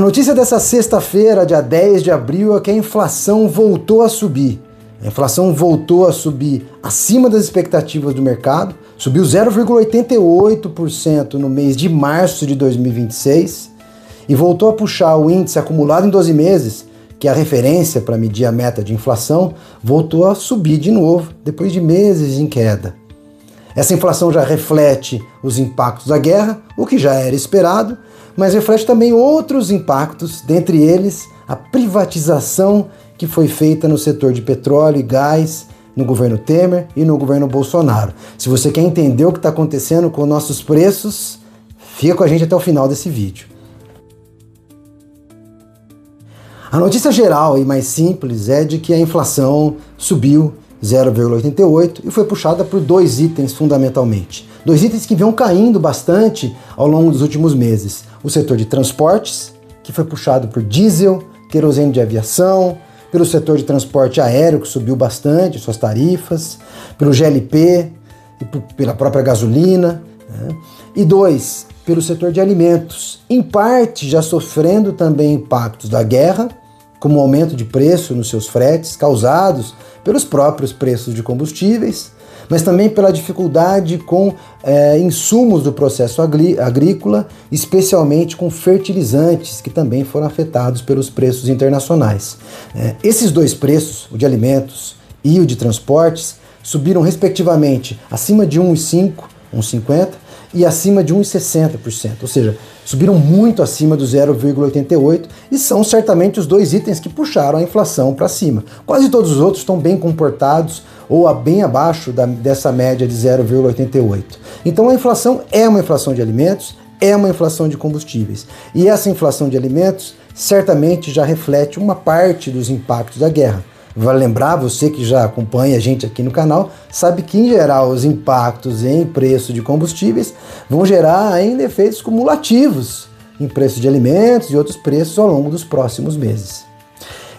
notícia dessa sexta-feira, dia 10 de abril, é que a inflação voltou a subir. A inflação voltou a subir acima das expectativas do mercado, subiu 0,88% no mês de março de 2026 e voltou a puxar o índice acumulado em 12 meses, que é a referência para medir a meta de inflação, voltou a subir de novo, depois de meses em queda. Essa inflação já reflete os impactos da guerra, o que já era esperado, mas reflete também outros impactos, dentre eles a privatização que foi feita no setor de petróleo e gás no governo Temer e no governo Bolsonaro. Se você quer entender o que está acontecendo com nossos preços, fica com a gente até o final desse vídeo. A notícia geral e mais simples é de que a inflação subiu 0,88 e foi puxada por dois itens fundamentalmente. Dois itens que vão caindo bastante ao longo dos últimos meses. O setor de transportes, que foi puxado por diesel, querosene de aviação, pelo setor de transporte aéreo, que subiu bastante suas tarifas, pelo GLP e pela própria gasolina, né? E dois, pelo setor de alimentos, em parte já sofrendo também impactos da guerra, como o aumento de preço nos seus fretes, causados pelos próprios preços de combustíveis, mas também pela dificuldade com insumos do processo agrícola, especialmente com fertilizantes, que também foram afetados pelos preços internacionais. Esses dois preços, o de alimentos e o de transportes, subiram respectivamente acima de 1,5%, 1,50%, e acima de 1,60%, ou seja, subiram muito acima do 0,88% e são certamente os dois itens que puxaram a inflação para cima. Quase todos os outros estão bem comportados ou bem abaixo dessa média de 0,88%. Então a inflação é uma inflação de alimentos, é uma inflação de combustíveis. E essa inflação de alimentos certamente já reflete uma parte dos impactos da guerra. Vale lembrar, você que já acompanha a gente aqui no canal, sabe que em geral os impactos em preço de combustíveis vão gerar ainda efeitos cumulativos em preço de alimentos e outros preços ao longo dos próximos meses.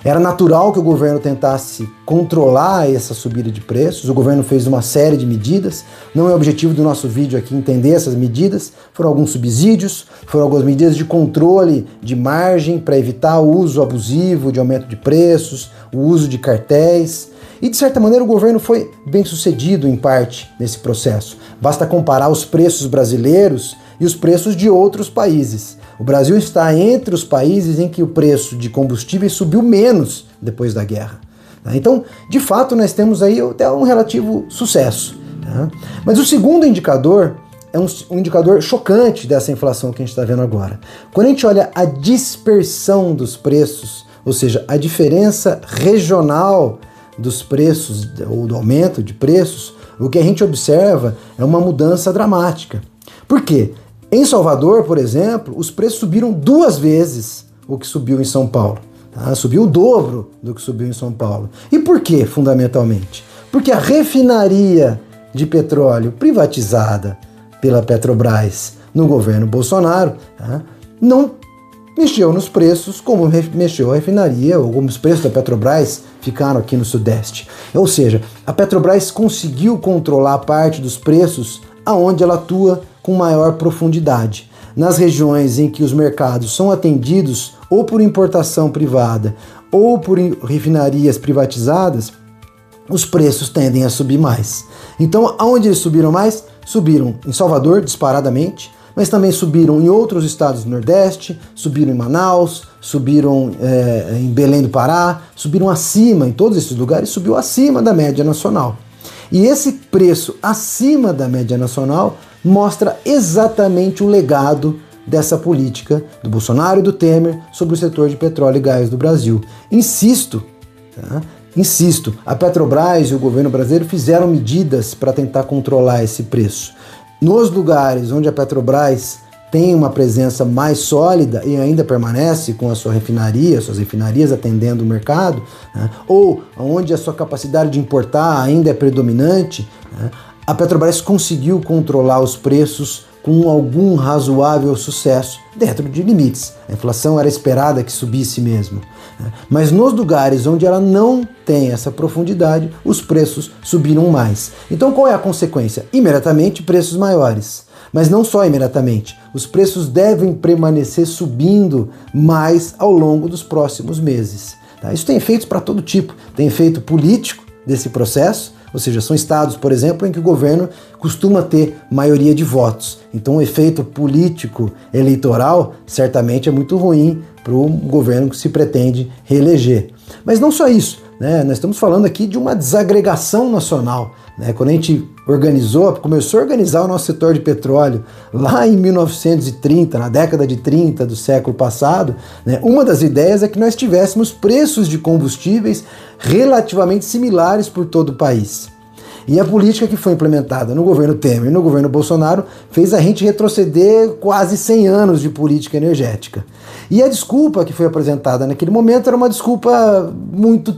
Era natural que o governo tentasse controlar essa subida de preços, o governo fez uma série de medidas, não é o objetivo do nosso vídeo aqui entender essas medidas, foram alguns subsídios, foram algumas medidas de controle de margem para evitar o uso abusivo de aumento de preços, o uso de cartéis, e de certa maneira o governo foi bem sucedido em parte nesse processo. Basta comparar os preços brasileiros e os preços de outros países. O Brasil está entre os países em que o preço de combustíveis subiu menos depois da guerra. Então, de fato, nós temos aí até um relativo sucesso. Mas o segundo indicador é um indicador chocante dessa inflação que a gente está vendo agora. Quando a gente olha a dispersão dos preços, ou seja, a diferença regional dos preços ou do aumento de preços, o que a gente observa é uma mudança dramática. Por quê? Em Salvador, por exemplo, os preços subiram 2 vezes o que subiu em São Paulo. Subiu o dobro do que subiu em São Paulo. E por quê, fundamentalmente? Porque a refinaria de petróleo privatizada pela Petrobras no governo Bolsonaro não mexeu nos preços como mexeu a refinaria, ou como os preços da Petrobras ficaram aqui no Sudeste. Ou seja, a Petrobras conseguiu controlar parte dos preços aonde ela atua com maior profundidade. Nas regiões em que os mercados são atendidos ou por importação privada ou por refinarias privatizadas, os preços tendem a subir mais. Então, aonde eles subiram mais? Subiram em Salvador, disparadamente, mas também subiram em outros estados do Nordeste, subiram em Manaus, subiram em Belém do Pará, subiram acima, em todos esses lugares, subiu acima da média nacional. E esse preço acima da média nacional mostra exatamente o legado dessa política do Bolsonaro e do Temer sobre o setor de petróleo e gás do Brasil. Insisto, a Petrobras e o governo brasileiro fizeram medidas para tentar controlar esse preço. Nos lugares onde a Petrobras tem uma presença mais sólida e ainda permanece com a sua refinaria, suas refinarias atendendo o mercado, ou onde a sua capacidade de importar ainda é predominante, a Petrobras conseguiu controlar os preços com algum razoável sucesso, dentro de limites. A inflação era esperada que subisse mesmo. Mas nos lugares onde ela não tem essa profundidade, os preços subiram mais. Então qual é a consequência? Imediatamente preços maiores. Mas não só imediatamente. Os preços devem permanecer subindo mais ao longo dos próximos meses. Tá? Isso tem efeitos para todo tipo. Tem efeito político desse processo, ou seja, são estados, por exemplo, em que o governo costuma ter maioria de votos. Então o efeito político eleitoral certamente é muito ruim para o governo que se pretende reeleger. Mas não só isso, né? Nós estamos falando aqui de uma desagregação nacional. Né? Quando a gente começou a organizar o nosso setor de petróleo lá em 1930, na década de 30 do século passado, né? Uma das ideias é que nós tivéssemos preços de combustíveis relativamente similares por todo o país. E a política que foi implementada no governo Temer e no governo Bolsonaro fez a gente retroceder quase 100 anos de política energética. E a desculpa que foi apresentada naquele momento era uma desculpa muito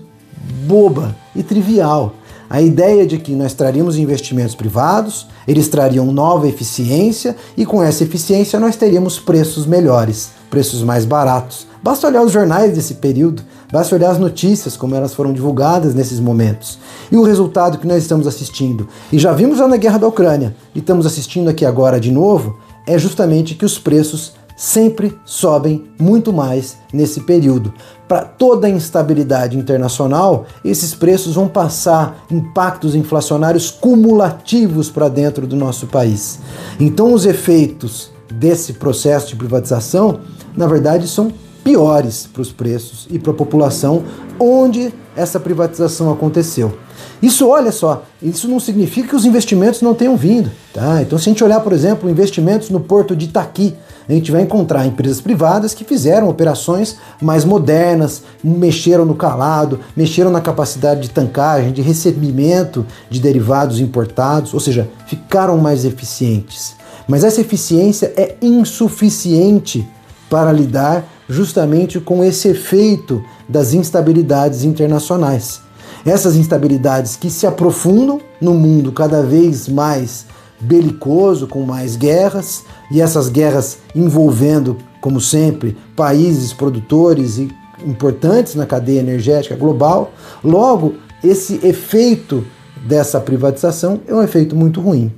boba e trivial. A ideia de que nós traríamos investimentos privados, eles trariam nova eficiência e com essa eficiência nós teríamos preços melhores, preços mais baratos. Basta olhar os jornais desse período, basta olhar as notícias como elas foram divulgadas nesses momentos. E o resultado que nós estamos assistindo, e já vimos lá na guerra da Ucrânia, e estamos assistindo aqui agora de novo, é justamente que os preços sempre sobem muito mais nesse período. Para toda a instabilidade internacional, esses preços vão passar impactos inflacionários cumulativos para dentro do nosso país. Então os efeitos desse processo de privatização, na verdade, são piores para os preços e para a população onde essa privatização aconteceu. Isso, olha só, isso não significa que os investimentos não tenham vindo, tá? Então, se a gente olhar, por exemplo, investimentos no porto de Itaqui, a gente vai encontrar empresas privadas que fizeram operações mais modernas, mexeram no calado, mexeram na capacidade de tancagem, de recebimento de derivados importados, ou seja, ficaram mais eficientes. Mas essa eficiência é insuficiente para lidar justamente com esse efeito das instabilidades internacionais. Essas instabilidades que se aprofundam no mundo cada vez mais belicoso, com mais guerras, e essas guerras envolvendo, como sempre, países produtores e importantes na cadeia energética global. Logo, esse efeito dessa privatização é um efeito muito ruim.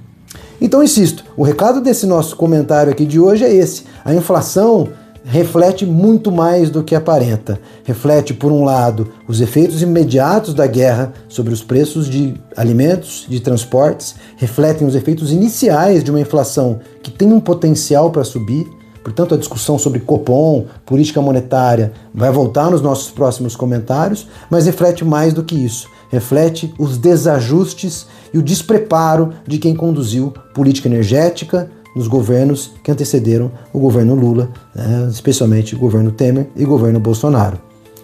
Então, insisto, o recado desse nosso comentário aqui de hoje é esse. A inflação reflete muito mais do que aparenta. Reflete, por um lado, os efeitos imediatos da guerra sobre os preços de alimentos, de transportes, refletem os efeitos iniciais de uma inflação que tem um potencial para subir. Portanto, a discussão sobre Copom, política monetária, vai voltar nos nossos próximos comentários, mas reflete mais do que isso. Reflete os desajustes e o despreparo de quem conduziu política energética nos governos que antecederam o governo Lula, né, especialmente o governo Temer e o governo Bolsonaro.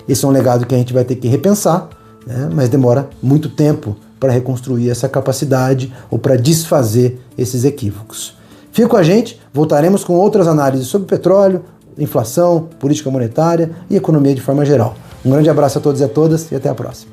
Esse é um legado que a gente vai ter que repensar, né, mas demora muito tempo para reconstruir essa capacidade ou para desfazer esses equívocos. Fica com a gente, voltaremos com outras análises sobre petróleo, inflação, política monetária e economia de forma geral. Um grande abraço a todos e a todas e até a próxima.